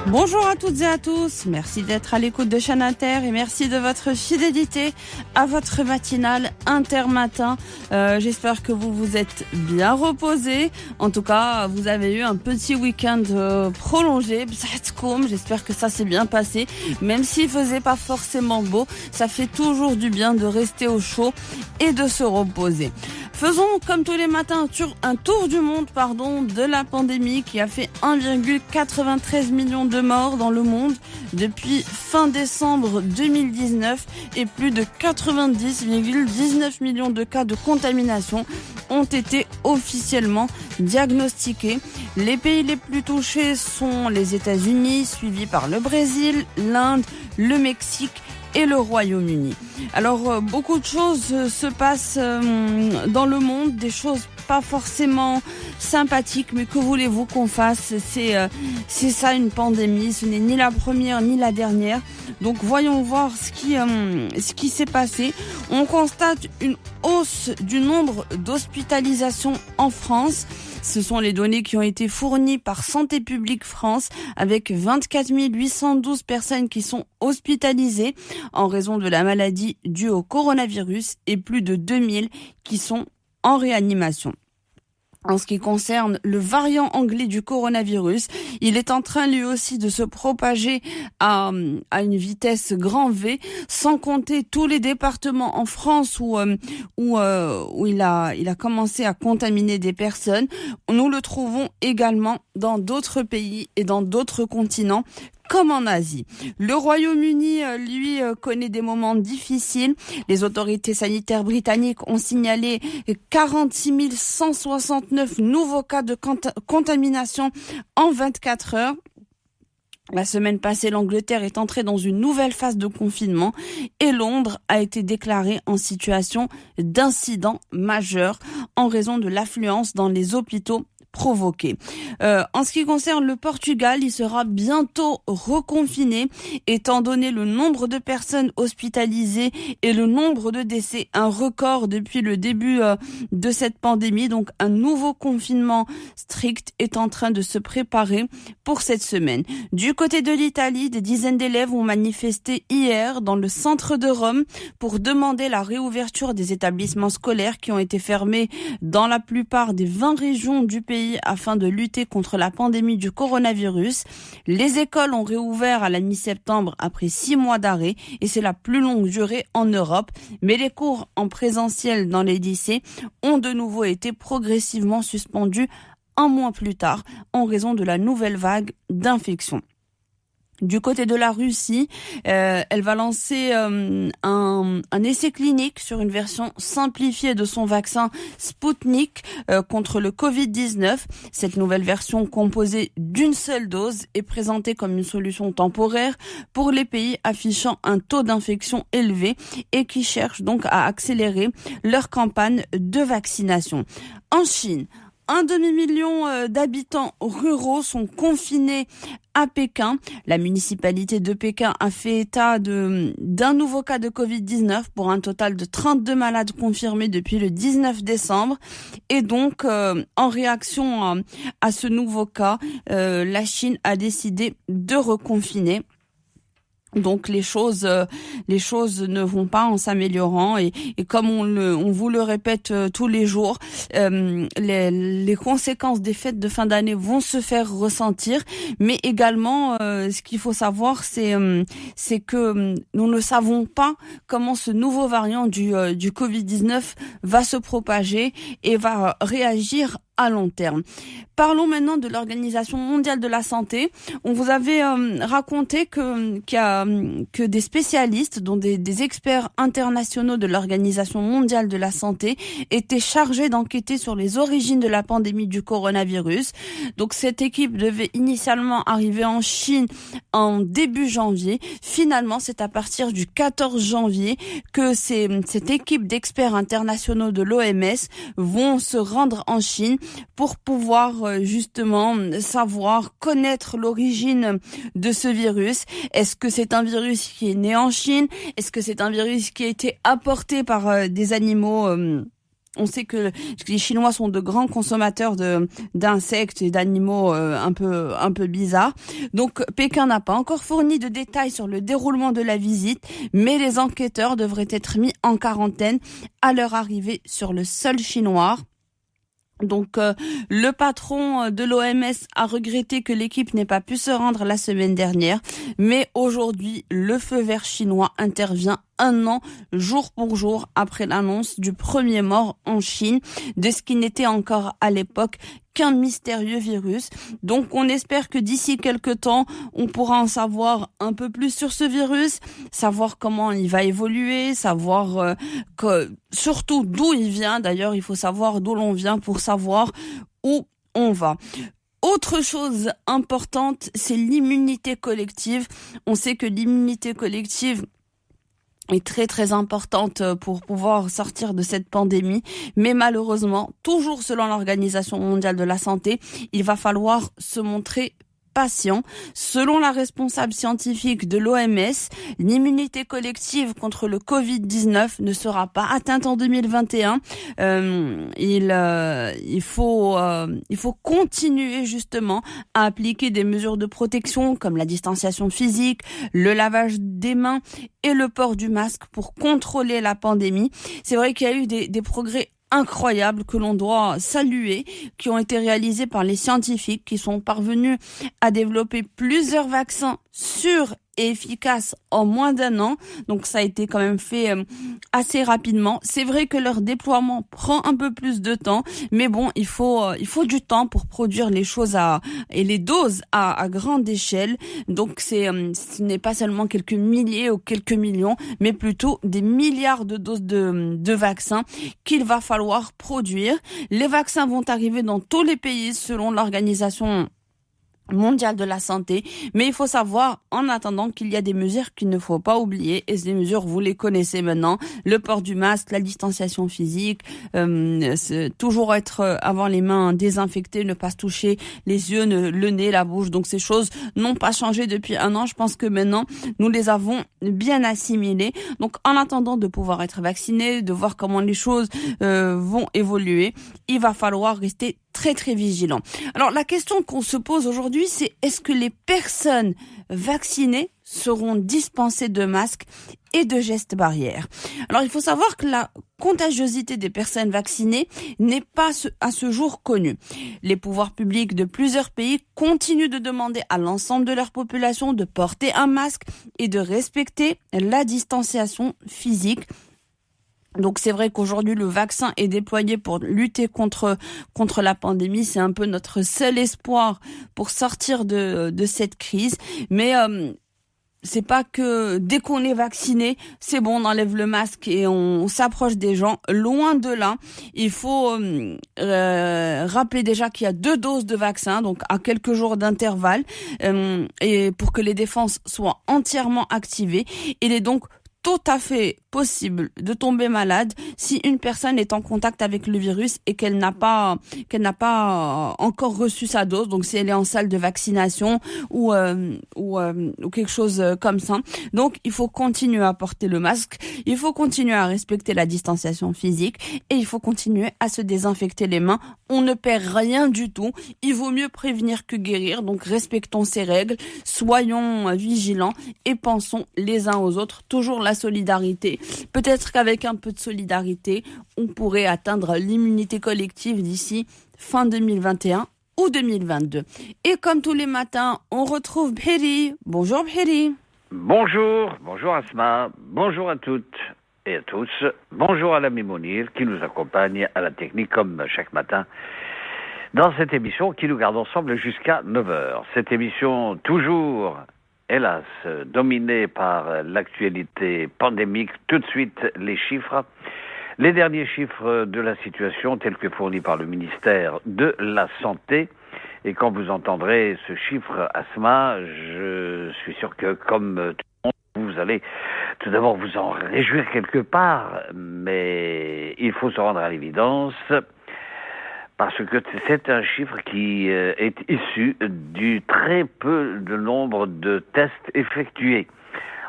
Bonjour à toutes et à tous, merci d'être à l'écoute de Chaîne Inter et merci de votre fidélité à votre matinale Intermatin. J'espère que vous vous êtes bien reposés. En tout cas, vous avez eu un petit week-end prolongé. J'espère que ça s'est bien passé. Même s'il faisait pas forcément beau, ça fait toujours du bien de rester au chaud et de se reposer. Faisons comme tous les matins un tour du monde de la pandémie qui a fait 1,93 million de morts dans le monde depuis fin décembre 2019 et plus de 90,19 millions de cas de contamination ont été officiellement diagnostiqués. Les pays les plus touchés sont les États-Unis, suivis par le Brésil, l'Inde, le Mexique et le Royaume-Uni. Alors, beaucoup de choses se passent dans le monde, des choses pas forcément sympathiques, mais que voulez-vous qu'on fasse ? C'est ça une pandémie, ce n'est ni la première ni la dernière. Donc voyons voir ce qui s'est passé. On constate une hausse du nombre d'hospitalisations en France. Ce sont les données qui ont été fournies par Santé publique France avec 24 812 personnes qui sont hospitalisées en raison de la maladie due au coronavirus et plus de 2000 qui sont en réanimation. En ce qui concerne le variant anglais du coronavirus, il est en train lui aussi de se propager à une vitesse grand V, sans compter tous les départements en France où il a commencé à contaminer des personnes. Nous le trouvons également dans d'autres pays et dans d'autres continents, comme en Asie. Le Royaume-Uni, lui, connaît des moments difficiles. Les autorités sanitaires britanniques ont signalé 46 169 nouveaux cas de contamination en 24 heures. La semaine passée, l'Angleterre est entrée dans une nouvelle phase de confinement et Londres a été déclarée en situation d'incident majeur en raison de l'affluence dans les hôpitaux provoqué. En ce qui concerne le Portugal, il sera bientôt reconfiné étant donné le nombre de personnes hospitalisées et le nombre de décès, un record depuis le début de cette pandémie. Donc un nouveau confinement strict est en train de se préparer pour cette semaine. Du côté de l'Italie, des dizaines d'élèves ont manifesté hier dans le centre de Rome pour demander la réouverture des établissements scolaires qui ont été fermés dans la plupart des 20 régions du pays afin de lutter contre la pandémie du coronavirus. Les écoles ont réouvert à la mi-septembre après 6 mois d'arrêt et c'est la plus longue durée en Europe. Mais les cours en présentiel dans les lycées ont de nouveau été progressivement suspendus un mois plus tard en raison de la nouvelle vague d'infection. Du côté de la Russie, elle va lancer un essai clinique sur une version simplifiée de son vaccin Sputnik contre le Covid-19. Cette nouvelle version composée d'une seule dose est présentée comme une solution temporaire pour les pays affichant un taux d'infection élevé et qui cherchent donc à accélérer leur campagne de vaccination. En Chine, 1,5 million d'habitants ruraux sont confinés à Pékin. La municipalité de Pékin a fait état d'un nouveau cas de Covid-19 pour un total de 32 malades confirmés depuis le 19 décembre. Et donc, en réaction à ce nouveau cas, la Chine a décidé de reconfiner. Donc les choses ne vont pas en s'améliorant et comme on vous le répète tous les jours, les conséquences des fêtes de fin d'année vont se faire ressentir, mais également ce qu'il faut savoir c'est que nous ne savons pas comment ce nouveau variant du Covid-19 va se propager et va réagir à long terme. Parlons maintenant de l'Organisation mondiale de la santé. On vous avait raconté que des spécialistes, dont des experts internationaux de l'Organisation mondiale de la santé, étaient chargés d'enquêter sur les origines de la pandémie du coronavirus. Donc cette équipe devait initialement arriver en Chine en début janvier. Finalement, c'est à partir du 14 janvier que cette équipe d'experts internationaux de l'OMS vont se rendre en Chine pour pouvoir justement connaître l'origine de ce virus. Est-ce que c'est un virus qui est né en Chine? Est-ce que c'est un virus qui a été apporté par des animaux on sait que les Chinois sont de grands consommateurs d'insectes et d'animaux un peu bizarres. Donc Pékin n'a pas encore fourni de détails sur le déroulement de la visite, mais les enquêteurs devraient être mis en quarantaine à leur arrivée sur le sol chinois. Donc le patron de l'OMS a regretté que l'équipe n'ait pas pu se rendre la semaine dernière, mais aujourd'hui le feu vert chinois intervient 1 an, jour pour jour, après l'annonce du premier mort en Chine, de ce qui n'était encore à l'époque qu'un mystérieux virus. Donc on espère que d'ici quelques temps, on pourra en savoir un peu plus sur ce virus, savoir comment il va évoluer, savoir surtout d'où il vient. D'ailleurs, il faut savoir d'où l'on vient pour savoir où on va. Autre chose importante, c'est l'immunité collective. On sait que l'immunité collective est très très importante pour pouvoir sortir de cette pandémie, mais malheureusement, toujours selon l'Organisation mondiale de la santé, il va falloir se montrer patient. Selon la responsable scientifique de l'OMS, l'immunité collective contre le Covid-19 ne sera pas atteinte en 2021. Il faut continuer justement à appliquer des mesures de protection comme la distanciation physique, le lavage des mains et le port du masque pour contrôler la pandémie. C'est vrai qu'il y a eu des progrès incroyables que l'on doit saluer, qui ont été réalisés par les scientifiques qui sont parvenus à développer plusieurs vaccins sûrs et efficaces en moins d'1 an. Donc ça a été quand même fait assez rapidement. C'est vrai que leur déploiement prend un peu plus de temps, mais bon, il faut du temps pour produire les choses et les doses à grande échelle. Donc ce n'est pas seulement quelques milliers ou quelques millions, mais plutôt des milliards de doses de vaccins qu'il va falloir produire. Les vaccins vont arriver dans tous les pays selon l'Organisation mondiale de la santé, mais il faut savoir en attendant qu'il y a des mesures qu'il ne faut pas oublier, et ces mesures vous les connaissez maintenant: le port du masque, la distanciation physique, toujours être avant les mains désinfectées, ne pas se toucher les yeux, le nez, la bouche. Donc ces choses n'ont pas changé depuis 1 an. Je pense que maintenant nous les avons bien assimilées. Donc en attendant de pouvoir être vacciné, de voir comment les choses vont évoluer, il va falloir rester très très vigilant. Alors la question qu'on se pose aujourd'hui, c'est: est-ce que les personnes vaccinées seront dispensées de masques et de gestes barrières? Alors il faut savoir que la contagiosité des personnes vaccinées n'est pas à ce jour connue. Les pouvoirs publics de plusieurs pays continuent de demander à l'ensemble de leur population de porter un masque et de respecter la distanciation physique. Donc c'est vrai qu'aujourd'hui le vaccin est déployé pour lutter contre la pandémie. C'est un peu notre seul espoir pour sortir de cette crise. Mais c'est pas que dès qu'on est vacciné, c'est bon, on enlève le masque et on s'approche des gens. Loin de là. Il faut rappeler déjà qu'il y a 2 doses de vaccin, donc à quelques jours d'intervalle, et pour que les défenses soient entièrement activées. Il est donc tout à fait possible de tomber malade si une personne est en contact avec le virus et qu'elle n'a pas encore reçu sa dose. Donc si elle est en salle de vaccination ou quelque chose comme ça. Donc il faut continuer à porter le masque, il faut continuer à respecter la distanciation physique et il faut continuer à se désinfecter les mains. On ne perd rien du tout. Il vaut mieux prévenir que guérir. Donc respectons ces règles, soyons vigilants et pensons les uns aux autres. Toujours la solidarité. Peut-être qu'avec un peu de solidarité, on pourrait atteindre l'immunité collective d'ici fin 2021 ou 2022. Et comme tous les matins, on retrouve Bheri. Bonjour Bheri. Bonjour Asma, bonjour à toutes et à tous. Bonjour à l'ami Mounir qui nous accompagne à la technique comme chaque matin dans cette émission qui nous garde ensemble jusqu'à 9h. Cette émission toujours, hélas, dominée par l'actualité pandémique. Tout de suite, les chiffres. Les derniers chiffres de la situation tels que fournis par le ministère de la Santé. Et quand vous entendrez ce chiffre, Asma, je suis sûr que comme tout le monde, vous allez tout d'abord vous en réjouir quelque part, mais il faut se rendre à l'évidence parce que c'est un chiffre qui est issu du très peu de nombre de tests effectués.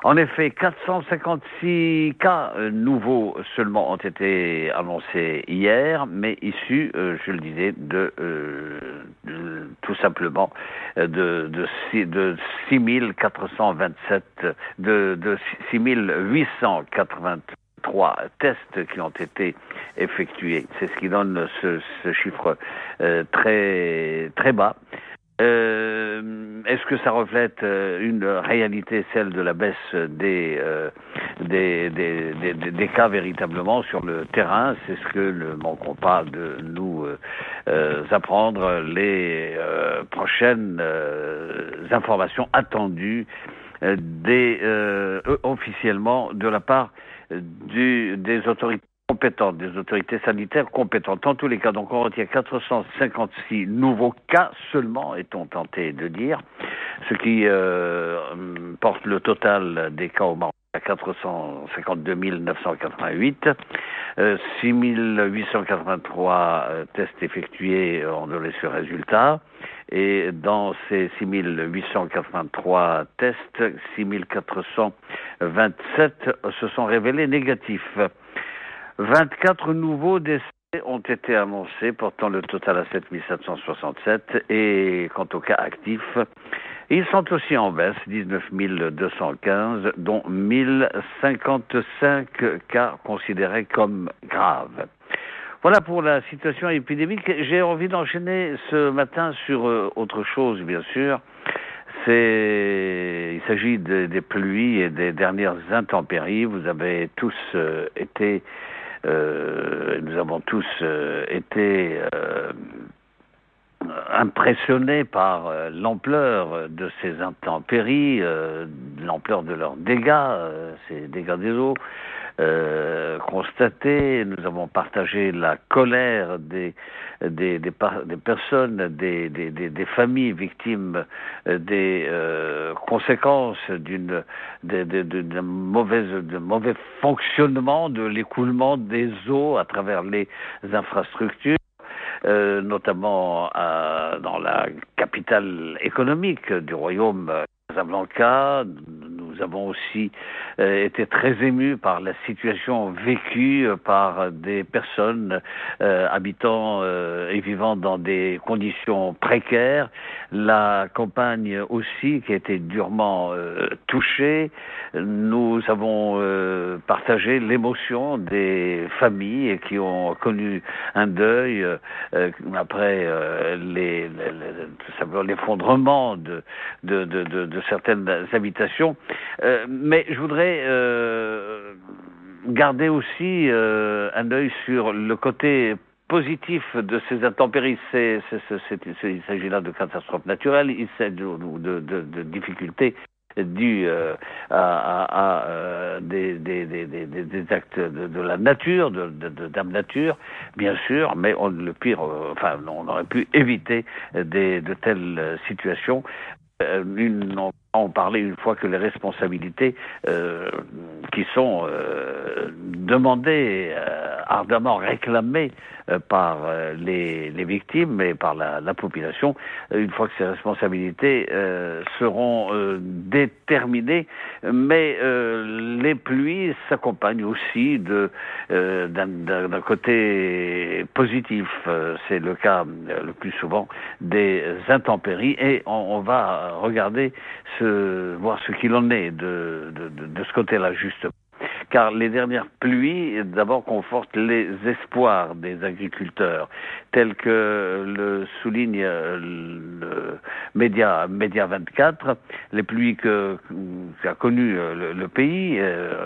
En effet, 456 cas nouveaux seulement ont été annoncés hier, mais issus, je le disais, tout simplement de 6427, de 6883 tests qui ont été effectués. C'est ce qui donne ce chiffre très très bas. Est-ce que ça reflète une réalité, celle de la baisse des cas véritablement sur le terrain? C'est ce que ne manqueront pas de nous apprendre les prochaines informations attendues officiellement de la part des autorités compétentes, des autorités sanitaires compétentes. En tous les cas, donc on retient 456 nouveaux cas seulement, est-on tenté de dire, ce qui porte le total des cas au Maroc à 452 988, 6 883 tests effectués ont donné ce résultat, et dans ces 6 883 tests, 6 427 se sont révélés négatifs. 24 nouveaux décès ont été annoncés, portant le total à 7 767. Et quant aux cas actifs, ils sont aussi en baisse, 19 215, dont 1055 cas considérés comme graves. Voilà pour la situation épidémique. J'ai envie d'enchaîner ce matin sur autre chose, bien sûr. Il s'agit des pluies et des dernières intempéries. Vous avez tous nous avons tous été impressionnés par l'ampleur de ces intempéries, l'ampleur de leurs dégâts, ces dégâts des eaux constatés. Nous avons partagé la colère des personnes, des familles victimes des conséquences d'un mauvais fonctionnement de l'écoulement des eaux à travers les infrastructures, notamment dans la capitale économique du royaume, Casablanca. Nous avons aussi été très émus par la situation vécue par des personnes habitant et vivant dans des conditions précaires. La campagne aussi qui a été durement touchée. Nous avons partagé l'émotion des familles qui ont connu un deuil après l'effondrement de certaines habitations. Mais je voudrais garder aussi un œil sur le côté positif de ces intempéries. Il s'agit là de catastrophes naturelles, il s'agit de difficultés dues à des actes de la nature, de dame nature, bien sûr, mais on aurait pu éviter de telles situations. On parlait une fois que les responsabilités qui sont demandées, ardemment réclamées par les victimes et par la population, une fois que ces responsabilités seront déterminées, mais les pluies s'accompagnent aussi d'un côté positif. C'est le cas le plus souvent des intempéries, et on va regarder voir ce qu'il en est de ce côté-là, justement. Car les dernières pluies, d'abord, confortent les espoirs des agriculteurs, tel que le souligne le Média 24, les pluies qu'a connu le pays.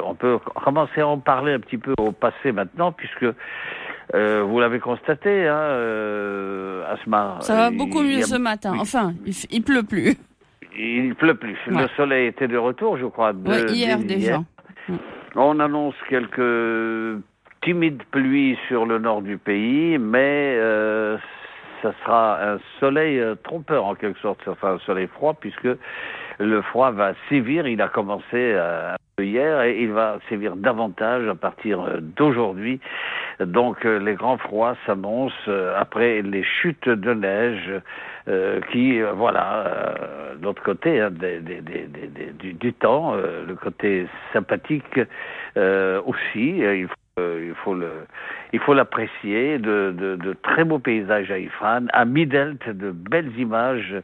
On peut commencer à en parler un petit peu au passé maintenant, puisque vous l'avez constaté, Asma. Ça va beaucoup mieux ce matin. Enfin, il pleut plus. Il pleut plus. Ouais. Le soleil était de retour, je crois. Hier déjà. On annonce quelques timides pluies sur le nord du pays, mais ça sera un soleil trompeur en quelque sorte. Ça sera un soleil froid, puisque le froid va sévir. Il a commencé un peu hier et il va sévir davantage à partir d'aujourd'hui. Donc les grands froids s'annoncent après les chutes de neige qui, d'autre côté du temps, le côté sympathique aussi, il faut l'apprécier, de très beaux paysages à Ifrane, à Midelt, de belles images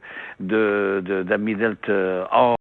d'un Midelt en